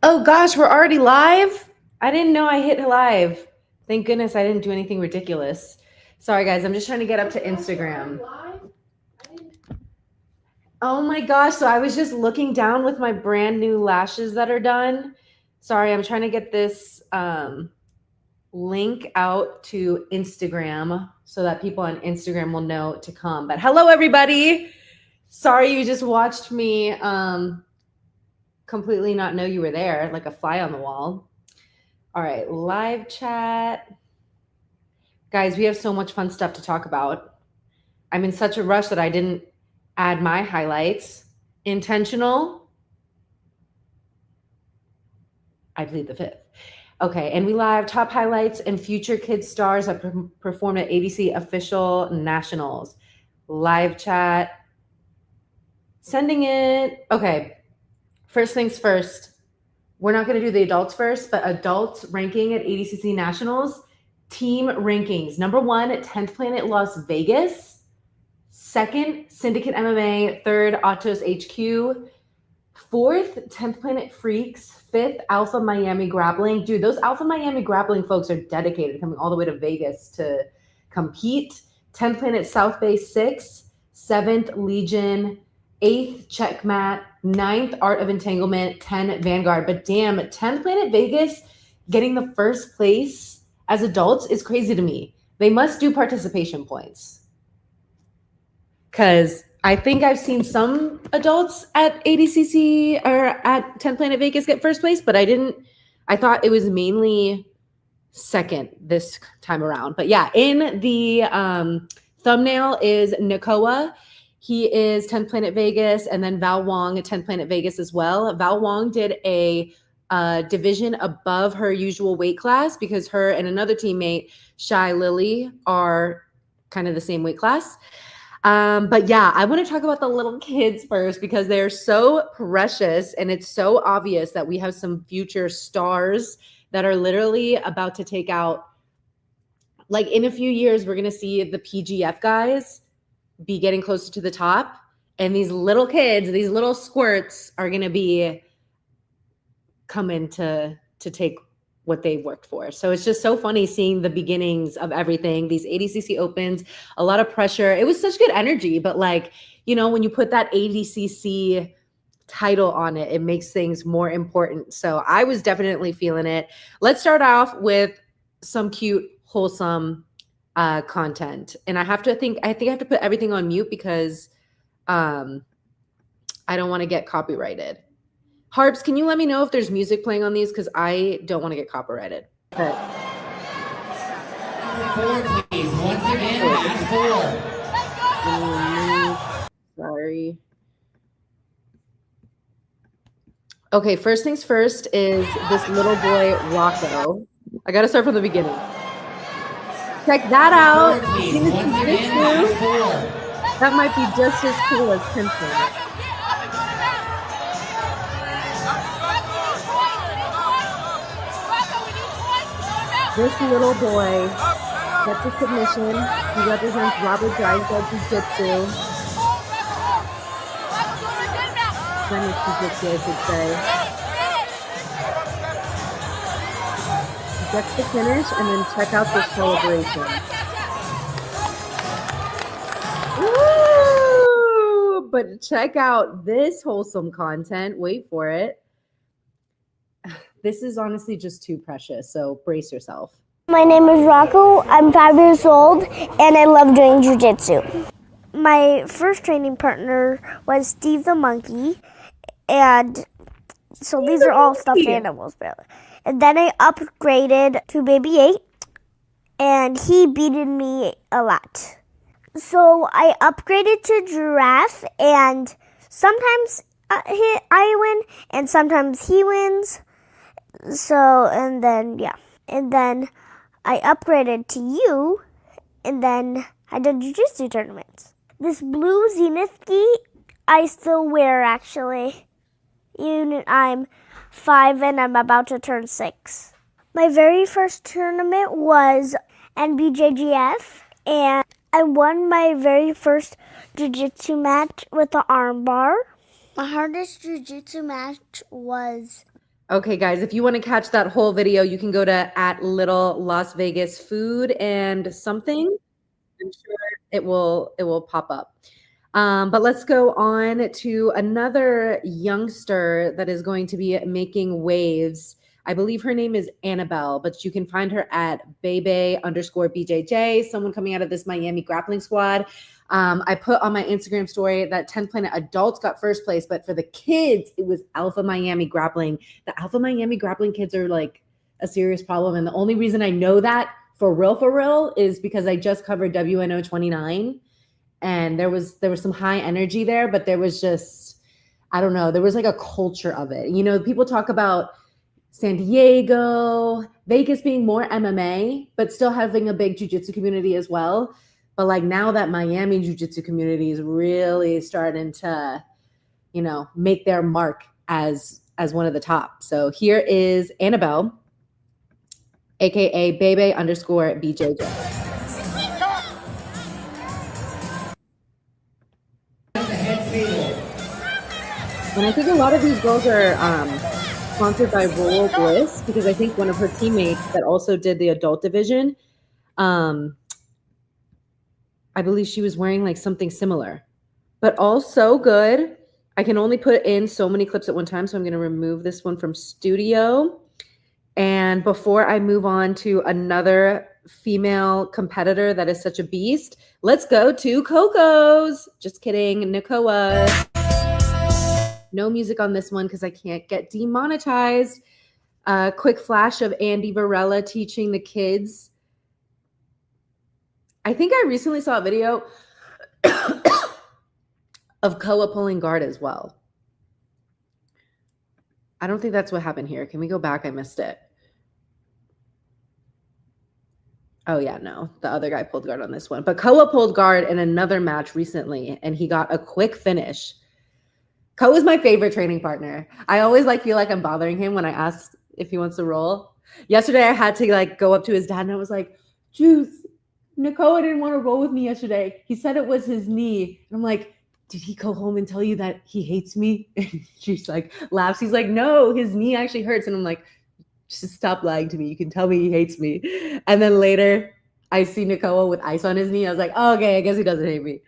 Oh gosh, we're already live? I didn't know I hit live. Thank goodness I didn't do anything ridiculous. Sorry guys, I'm just trying to get up to Instagram. Oh my gosh, so I was just looking down with my brand new lashes that are done. Sorry, I'm trying to get this link out to Instagram so that people on Instagram will know to come. But hello everybody. Sorry you just watched me completely not know you were there, like a fly on the wall. All right, live chat. Guys, we have so much fun stuff to talk about. I'm in such a rush that I didn't add my highlights. Intentional. I plead the fifth. Okay, and we live top highlights and future kids stars that performed at ADCC Official Nationals. Live chat. Sending it. Okay, first things first. We're not going to do the adults first, but adults ranking at ADCC Nationals. Team rankings. Number 1, 10th Planet Las Vegas. 2nd, Syndicate MMA. 3rd, Autos HQ. 4th, 10th Planet Freaks. 5th, Alpha Miami Grappling. Dude, those Alpha Miami Grappling folks are dedicated, coming all the way to Vegas to compete. 10th Planet South Bay 6. 7th, Legion. 8th, Checkmat. 9th, Art of Entanglement. 10, Vanguard. But damn, 10th Planet Vegas getting the first place as adults is crazy to me. They must do participation points. Because I think I've seen some adults at ADCC or at 10 Planet Vegas get first place, but I thought it was mainly second this time around. But yeah, in the thumbnail is Nakoa. He is 10 Planet Vegas, and then Val Wong at 10 Planet Vegas as well. Val Wong did a division above her usual weight class because her and another teammate, Shy Lily, are kind of the same weight class. But yeah, I want to talk about the little kids first because they're so precious, and it's so obvious that we have some future stars that are literally about to take out, like in a few years, we're going to see the PGF guys be getting closer to the top, and these little kids, these little squirts are going to be coming to take what they've worked for. So it's just so funny seeing the beginnings of everything, these ADCC Opens, a lot of pressure. It was such good energy, but like, you know, when you put that ADCC title on it, it makes things more important. So I was definitely feeling it. Let's start off with some cute, wholesome content. And I think I have to put everything on mute because I don't want to get copyrighted. Harps, can you let me know if there's music playing on these? Because I don't want to get copyrighted. Okay. 4, please. Once again, match 4. Sorry. Okay, first things first is this little boy, Rocco. I got to start from the beginning. Check that out. That might be just as cool as Pimpin'. This little boy gets a submission. He represents Robert Drysdale Jiu-Jitsu. Spanish Jiu-Jitsu, I should say. He gets the finish, and then check out this celebration. Woo! But check out this wholesome content. Wait for it. This is honestly just too precious, so brace yourself. My name is Rocco. I'm 5 years old, and I love doing jiu-jitsu. My first training partner was Steve the Monkey, and so these are all stuffed animals, barely. And then I upgraded to Baby 8, and he beated me a lot. So I upgraded to Giraffe, and sometimes I win, and sometimes he wins. So, and then I upgraded to you, and then I did jiu-jitsu tournaments. This blue Zenith gi I still wear, actually. Even I'm 5 and I'm about to turn 6. My very first tournament was NBJGF, and I won my very first jiu-jitsu match with the arm bar. My hardest jiu-jitsu match was Okay, guys, if you want to catch that whole video, you can go to @LittleLasVegasFood and something. I'm sure it will pop up. But let's go on to another youngster that is going to be making waves. I believe her name is Annabelle, but you can find her at Bebe_BJJ, someone coming out of this Miami grappling squad. I put on my Instagram story that 10 Planet adults got first place, but for the kids, it was Alpha Miami Grappling. The Alpha Miami Grappling kids are like a serious problem. And the only reason I know that for real, is because I just covered WNO 29. And there was some high energy there, but there was just, I don't know, there was like a culture of it. You know, people talk about San Diego, Vegas being more MMA, but still having a big jiu-jitsu community as well. But like now that Miami jiu-jitsu community is really starting to, you know, make their mark as one of the top. So here is Annabelle, aka Bebe_BJJ. And I think a lot of these girls are sponsored by Royal Bliss, because I think one of her teammates that also did the adult division, I believe she was wearing like something similar, but all so good. I can only put in so many clips at one time, so I'm going to remove this one from studio. And before I move on to another female competitor that is such a beast, let's go to Coco's. Just kidding, Nakoa. No music on this one because I can't get demonetized. Quick flash of Andy Varela teaching the kids. I think I recently saw a video of Koa pulling guard as well. I don't think that's what happened here. Can we go back? I missed it. Oh, yeah, no. The other guy pulled guard on this one. But Koa pulled guard in another match recently, and he got a quick finish. Koa is my favorite training partner. I always feel like I'm bothering him when I ask if he wants to roll. Yesterday, I had to go up to his dad, and I was like, Juice, Nakoa didn't want to roll with me yesterday. He said it was his knee. And I'm like, did he go home and tell you that he hates me? And she's like, laughs. He's like, no, his knee actually hurts. And I'm like, just stop lying to me. You can tell me he hates me. And then later, I see Nakoa with ice on his knee. I was like, oh, okay, I guess he doesn't hate me.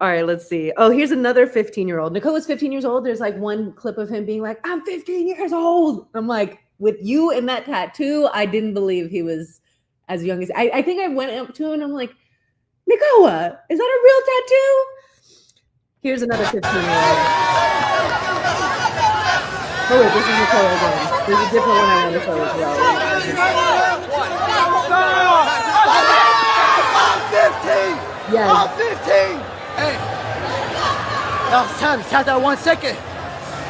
All right, let's see. Oh, here's another 15-year-old. Nakoa's 15 years old. There's one clip of him being like, I'm 15 years old. I'm like, with you and that tattoo, I didn't believe he was as young as I think I went up to him and I'm like, Nakoa, is that a real tattoo? Here's another 15-year-old. Oh wait, this is Nakoa again. There's a different one I want to show as well. I'm 15! Yes. I'm 15! Hey! Now it's time. Tap that 1 second.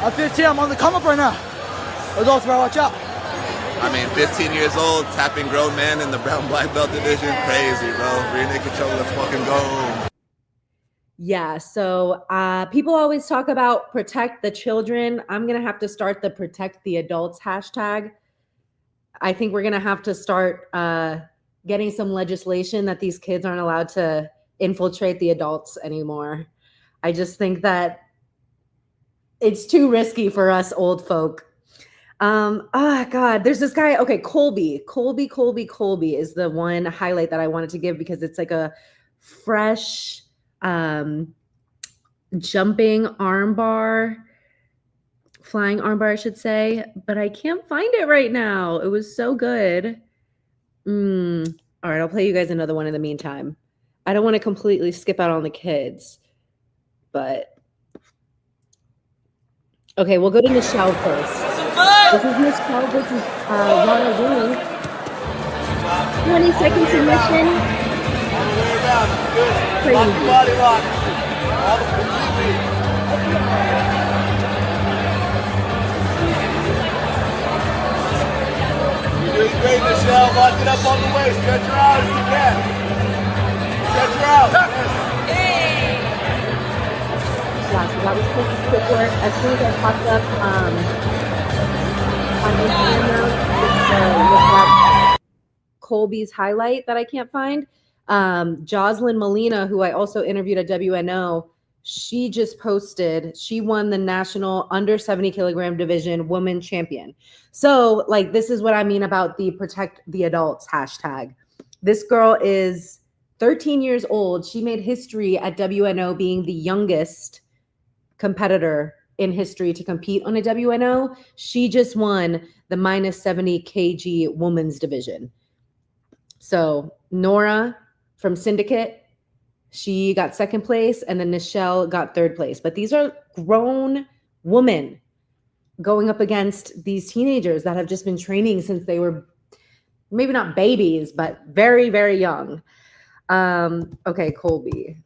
I'm 15. I'm on the come up right now. Adults better watch out. I mean, 15 years old, tapping grown men in the brown black belt division. Crazy, bro. Rear naked choke, let's fucking go. Yeah, so people always talk about protect the children. I'm going to have to start the protect the adults hashtag. I think we're going to have to start getting some legislation that these kids aren't allowed to infiltrate the adults anymore. I just think that it's too risky for us old folk. Oh God, there's this guy. Okay, Colby is the one highlight that I wanted to give because it's like a fresh jumping armbar, flying armbar, I should say, but I can't find it right now. It was so good. All right, I'll play you guys another one in the meantime. I don't want to completely skip out on the kids, but okay, we'll go to Michelle first. This is Michelle versus Wendling. 20-second submission. Crazy. Body lock. You're doing great, Michelle. Lock it up on the waist. Stretch her out if you can. Stretch her out. Yeah, so that was quick work. As soon as I popped up on Instagram now, look at Colby's highlight that I can't find. Jocelyn Molina, who I also interviewed at WNO, she just posted, she won the national under 70 kilogram division woman champion. So like, this is what I mean about the protect the adults hashtag. This girl is 13 years old. She made history at WNO, being the youngest competitor in history to compete on a WNO. She just won the minus 70 kg women's division. So Nora from Syndicate, she got second place, and then Nichelle got third place. But these are grown women going up against these teenagers that have just been training since they were maybe not babies, but very, very young. Okay, Colby.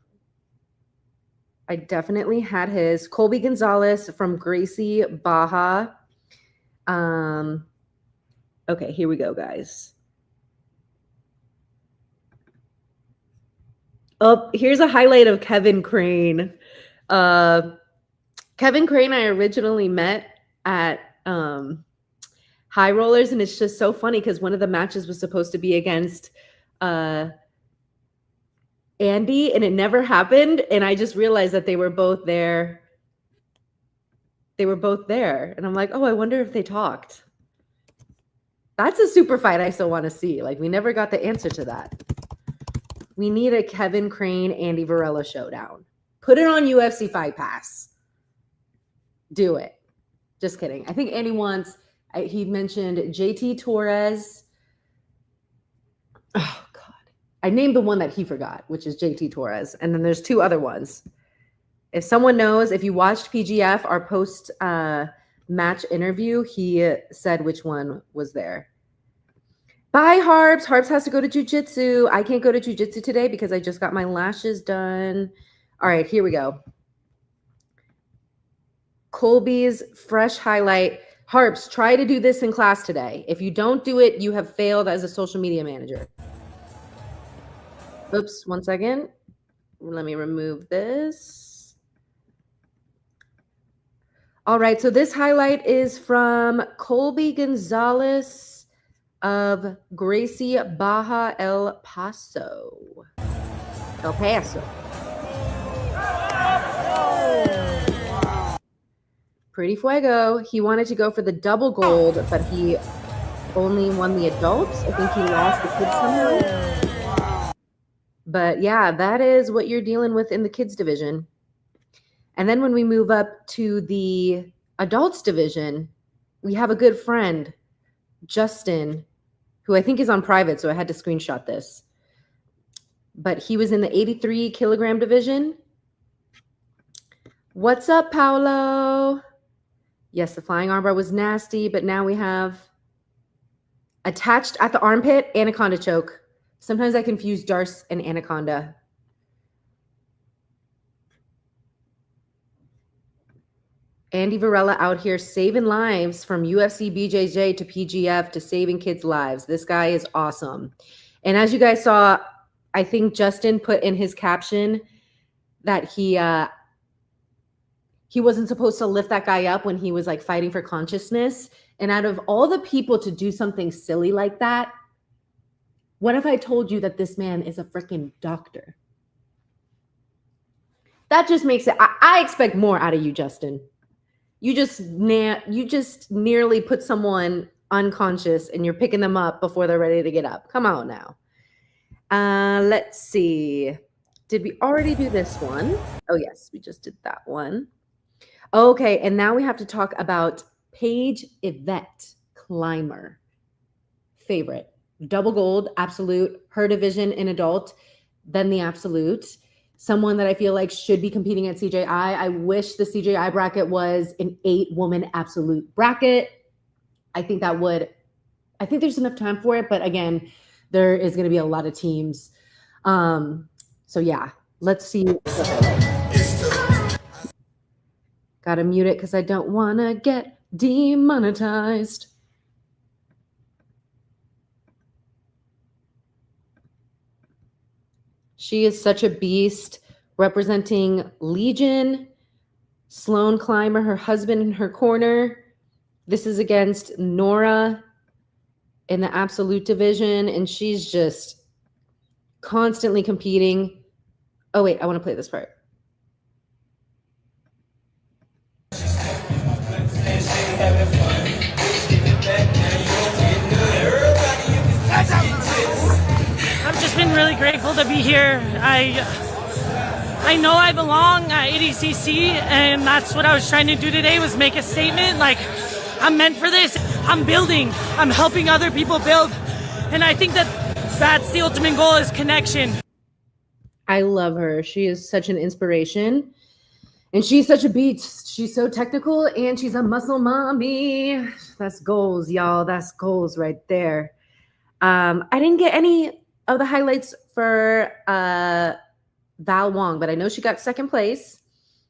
I definitely had his. Colby Gonzalez from Gracie Baja. Okay, here we go, guys. Oh, here's a highlight of Kevin Crane. Kevin Crane, I originally met at High Rollers, and it's just so funny because one of the matches was supposed to be against Andy, and it never happened. And I just realized that they were both there. They were both there. And I'm like, oh, I wonder if they talked. That's a super fight I still want to see. Like, we never got the answer to that. We need a Kevin Crane, Andy Varela showdown. Put it on UFC Fight Pass. Do it. Just kidding. I think Andy wants, he mentioned JT Torres. Oh, God. I named the one that he forgot, which is JT Torres. And then there's two other ones. If someone knows, if you watched PGF, our post match interview, he said which one was there. Bye, Harps. Harps has to go to jiu-jitsu. I can't go to jiu-jitsu today because I just got my lashes done. All right, here we go. Colby's fresh highlight. Harps, try to do this in class today. If you don't do it, you have failed as a social media manager. Oops, 1 second. Let me remove this. All right, so this highlight is from Colby Gonzalez of Gracie Baja El Paso. El Paso. Pretty fuego. He wanted to go for the double gold, but he only won the adults. I think he lost the kids somehow. But yeah, that is what you're dealing with in the kids division. And then when we move up to the adults division, we have a good friend, Justin, who I think is on private, so I had to screenshot this. But he was in the 83 kilogram division. What's up, Paolo? Yes, the flying armbar was nasty, but now we have attached at the armpit, anaconda choke. Sometimes I confuse Darce and anaconda. Andy Varela out here saving lives, from UFC BJJ to PGF to saving kids' lives. This guy is awesome. And as you guys saw, I think Justin put in his caption that he wasn't supposed to lift that guy up when he was like fighting for consciousness. And out of all the people to do something silly like that, what if I told you that this man is a freaking doctor? That just makes it, I expect more out of you, Justin. You just nearly put someone unconscious and you're picking them up before they're ready to get up. Come on now. Let's see. Did we already do this one? Oh, yes, we just did that one. Okay, and now we have to talk about Paige Yvette Clymer. Favorite. Double gold, absolute. Her division in adult, then the absolute. Someone that I feel like should be competing at CJI. I wish the CJI bracket was an 8-woman absolute bracket. I think there's enough time for it, but again, there is going to be a lot of teams. So yeah, let's see. Gotta mute it because I don't want to get demonetized. She is such a beast, representing Legion. Sloan Clymer, her husband in her corner. This is against Nora in the absolute division, and she's just constantly competing. Oh, wait, I want to play this part. I've just been really grateful to be here. I know I belong at ADCC, and that's what I was trying to do today, was make a statement. Like, I'm meant for this. I'm building. I'm helping other people build. And I think that that's the ultimate goal, is connection. I love her. She is such an inspiration. And she's such a beast. She's so technical, and she's a muscle mommy. That's goals, y'all. That's goals right there. I didn't get any of the highlights for Val Wong, but I know she got second place,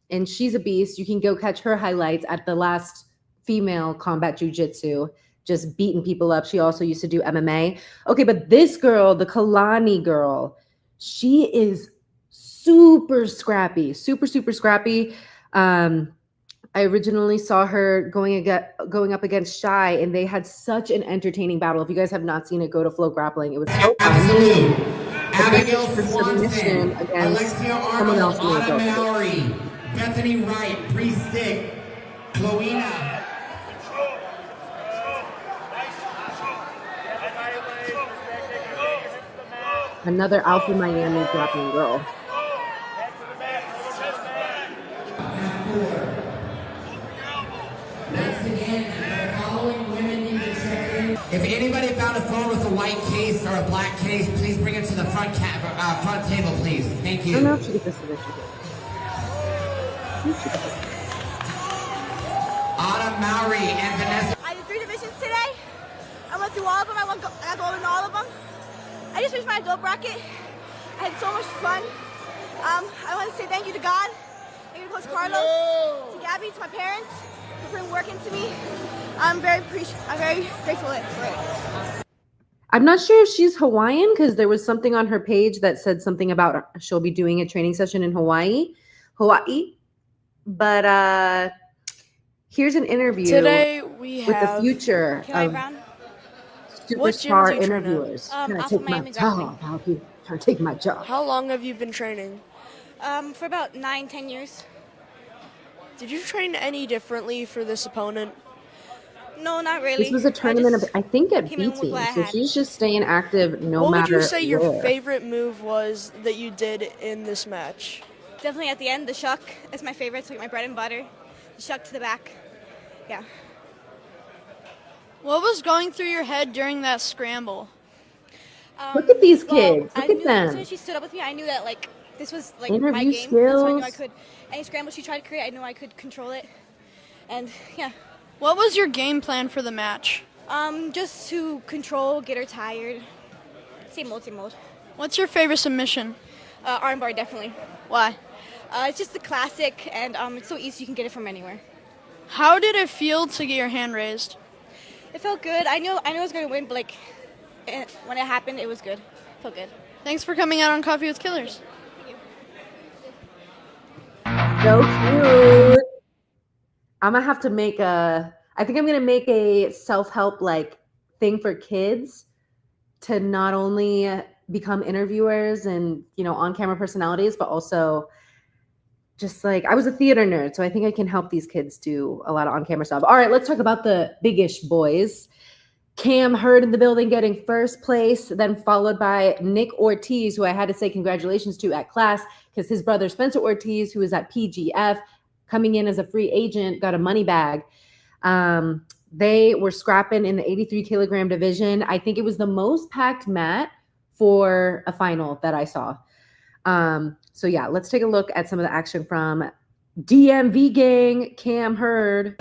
and she's a beast. You can go catch her highlights at the last female combat jiu-jitsu, just beating people up. She also used to do MMA. Okay, but this girl, the Kalani girl, she is super scrappy, super scrappy. I originally saw her going up against Shy, and they had such an entertaining battle. If you guys have not seen it, go to Flow Grappling. It was so fun. Absolute. Abigail For submission Swanson, against Alexia someone Arnold, else. in the Autumn adult. Mallory, Bethany Wright, Bree Stick, Chloena. Another Alpha Miami grappling girl. Next again, the following women need to check in. If anybody found a phone with a white case or a black case, please bring it to the front table, please. Thank I don't know you. if she gets this submission. Autumn Mowry and Vanessa. I did 3 divisions today. I went through all of them. I got gold in all of them. I just finished my adult bracket. I had so much fun. I want to say thank you to God, thank you to Coach Carlos, to Gabby, to my parents for putting work into me. I'm very grateful for it. I'm not sure if she's Hawaiian, because there was something on her page that said something about she'll be doing a training session in Hawaii. But here's an interview Today we with have the future of What gym superstar do you train at? interviewers. Trying to Alpha take my Miami Grappling. job, Alfie. Trying to take my job. How long have you been training? For about 9-10 years. Did you train any differently for this opponent? No, not really. This was a tournament of, I think, at came B in with team. what I So had. she's just staying active no What matter would you say your where. favorite move was that you did in this match? Definitely at the end, the shuck is my favorite. So my bread and butter, the shuck to the back. Yeah. What was going through your head during that scramble? Look at these Well, kids. I Look at knew, them. As soon as she stood up with me, I knew that this was my Interview game. So I knew I skills. could. Any scramble she tried to create, I knew I could control it. And yeah, What was your game plan for the match? just to control, get her tired. Same old. What's your favorite submission? Armbar definitely. Why? It's just the classic, and it's so easy you can get it from anywhere. How did it feel to get your hand raised? It felt good. I knew I was going to win, but when it happened, it was good. Felt good. Thanks for coming out on Coffee with Killers. So cute. I'm gonna have to make I think I'm gonna make a self-help thing for kids to not only become interviewers and on-camera personalities, but also just I was a theater nerd, so I think I can help these kids do a lot of on-camera stuff. All right, let's talk about the big-ish boys. Cam Hurd in the building getting first place, then followed by Nick Ortiz, who I had to say congratulations to at class because his brother Spencer Ortiz, who is at PGF, coming in as a free agent, got a money bag. They were scrapping in the 83 kilogram division. I think it was the most packed mat for a final that I saw. So yeah, let's take a look at some of the action from DMV gang, Cam Hurd.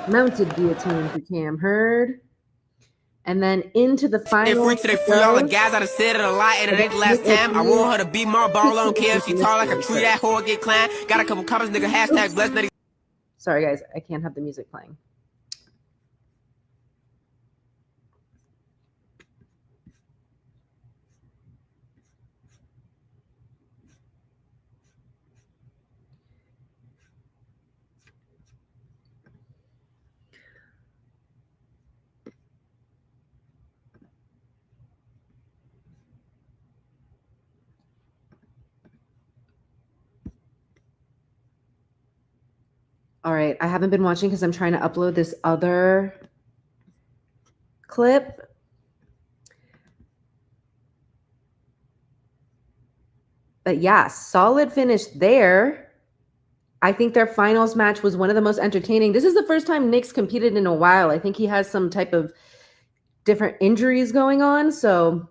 Mounted guillotine for Cam Hurd. And then into the final. Free to they free all the guys. I done said it a lot, and it ain't the last time. I want her to be my ball. I don't care if she tall like a tree. That whore get climbed. Got a couple comments, nigga. Hashtag blessed. Nutty. Sorry, guys. I can't have the music playing. All right, I haven't been watching because I'm trying to upload this other clip. But yeah, solid finish there. I think their finals match was one of the most entertaining. This is the first time Nick's competed in a while. I think he has some type of different injuries going on. So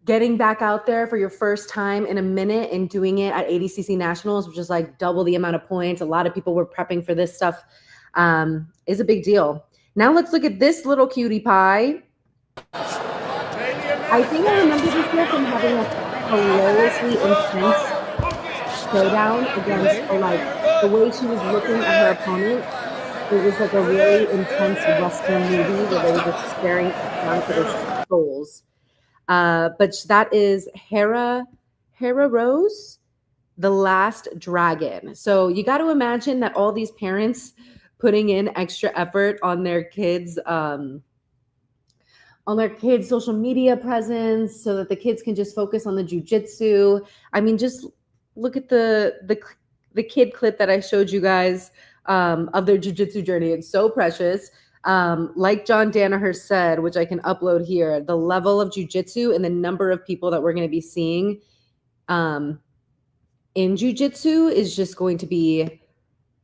getting back out there for your first time in a minute and doing it at ADCC Nationals, which is like double the amount of points. A lot of people were prepping for this stuff, is a big deal. Now let's look at this little cutie pie. I think I remember this girl from having a hilariously intense showdown against, or like the way she was looking at her opponent. It was like a really intense Western movie where they were just staring down for their souls. But that is Hera Rose, the last dragon. So you got to imagine that all these parents putting in extra effort on their kids' social media presence so that the kids can just focus on the jiu-jitsu. I mean, just look at the kid clip that I showed you guys of their jiu-jitsu journey. It's so precious. Like John Danaher said, which I can upload here, the level of jiu-jitsu and the number of people that we're going to be seeing in jiu-jitsu is just going to be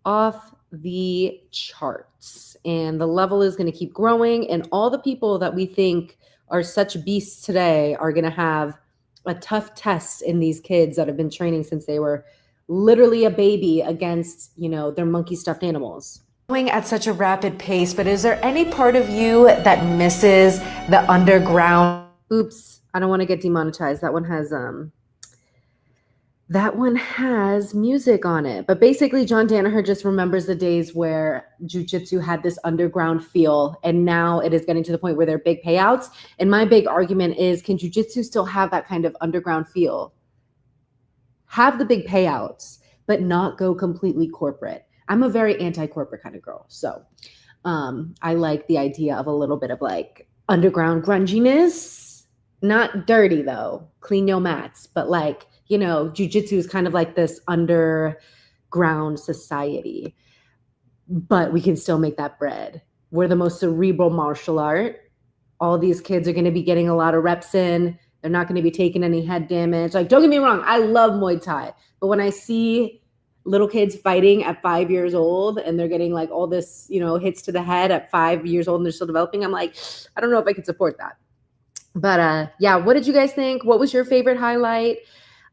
off the charts. And the level is going to keep growing. And all the people that we think are such beasts today are going to have a tough test in these kids that have been training since they were literally a baby against, their monkey stuffed animals. Going at such a rapid pace, but is there any part of you that misses the underground? Oops, I don't want to get demonetized. That one has music on it. But basically, John Danaher just remembers the days where jiu-jitsu had this underground feel, and now it is getting to the point where there are big payouts. And my big argument is, can jiu-jitsu still have that kind of underground feel? Have the big payouts, but not go completely corporate. I'm a very anti-corporate kind of girl. So I like the idea of a little bit of like underground grunginess. Not dirty though, clean your mats, but like, jiu-jitsu is kind of like this underground society, but we can still make that bread. We're the most cerebral martial art. All these kids are going to be getting a lot of reps in. They're not going to be taking any head damage. Like, don't get me wrong, I love Muay Thai, but when I see little kids fighting at 5 years old and they're getting like all this, hits to the head at 5 years old and they're still developing, I'm like, I don't know if I can support that. But yeah, what did you guys think? What was your favorite highlight?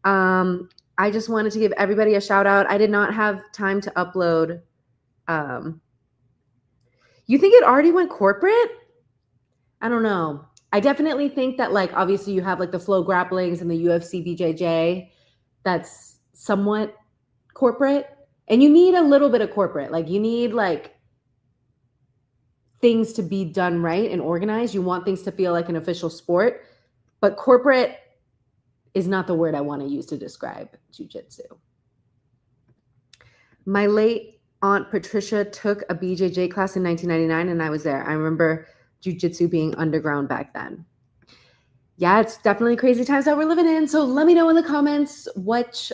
I just wanted to give everybody a shout out. I did not have time to upload. You think it already went corporate? I don't know. I definitely think that like, obviously you have like the Flow Grapplings and the UFC BJJ. That's somewhat corporate, and you need a little bit of corporate. Like you need like things to be done right and organized. You want things to feel like an official sport, but corporate is not the word I want to use to describe jiu-jitsu. My late aunt Patricia took a BJJ class in 1999 and I was there. I remember jiu-jitsu being underground back then. Yeah, it's definitely crazy times that we're living in. So let me know in the comments what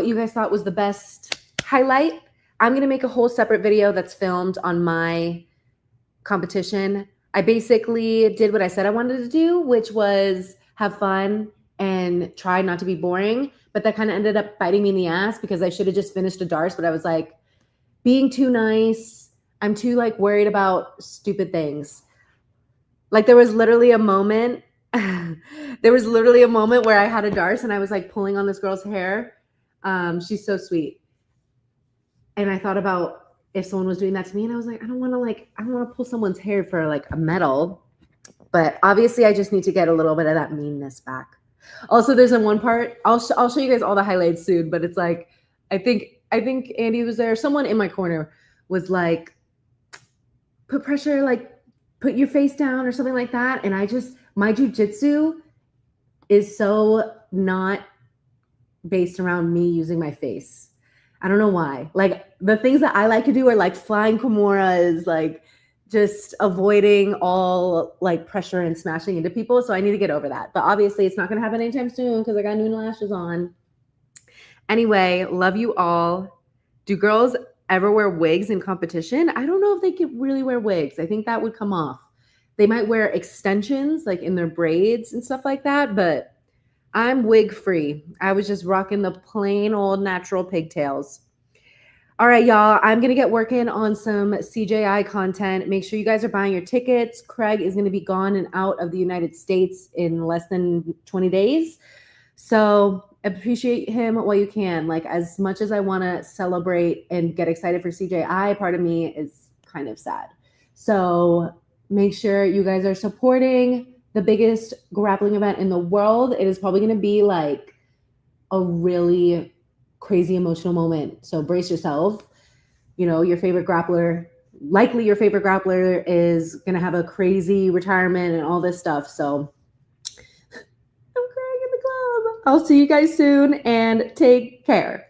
you guys thought was the best highlight. I'm going to make a whole separate video that's filmed on my competition. I basically did what I said I wanted to do, which was have fun and try not to be boring. But that kind of ended up biting me in the ass because I should have just finished a Darce, but I was like being too nice. I'm too like worried about stupid things. Like there was literally a moment where I had a Darce and I was like pulling on this girl's hair. She's so sweet. And I thought about if someone was doing that to me and I was like, I don't want to pull someone's hair for like a medal, but obviously I just need to get a little bit of that meanness back. Also, there's one part, I'll show you guys all the highlights soon, but it's like, I think Andy was there. Someone in my corner was like, put pressure, like put your face down or something like that. And my jiu-jitsu is so not based around me using my face. I don't know why. Like the things that I like to do are like flying kimuras, like just avoiding all like pressure and smashing into people. So I need to get over that. But obviously it's not going to happen anytime soon because I got new lashes on. Anyway, love you all. Do girls ever wear wigs in competition? I don't know if they could really wear wigs. I think that would come off. They might wear extensions like in their braids and stuff like that, but I'm wig free. I was just rocking the plain old natural pigtails. All right, y'all, I'm going to get working on some CJI content. Make sure you guys are buying your tickets. Craig is going to be gone and out of the United States in less than 20 days. So appreciate him while you can. Like, as much as I want to celebrate and get excited for CJI, part of me is kind of sad. So make sure you guys are supporting the biggest grappling event in the world. It is probably going to be like a really crazy emotional moment. So brace yourself. You know, your favorite grappler, likely your favorite grappler, is going to have a crazy retirement and all this stuff. So I'm crying in the club. I'll see you guys soon and take care.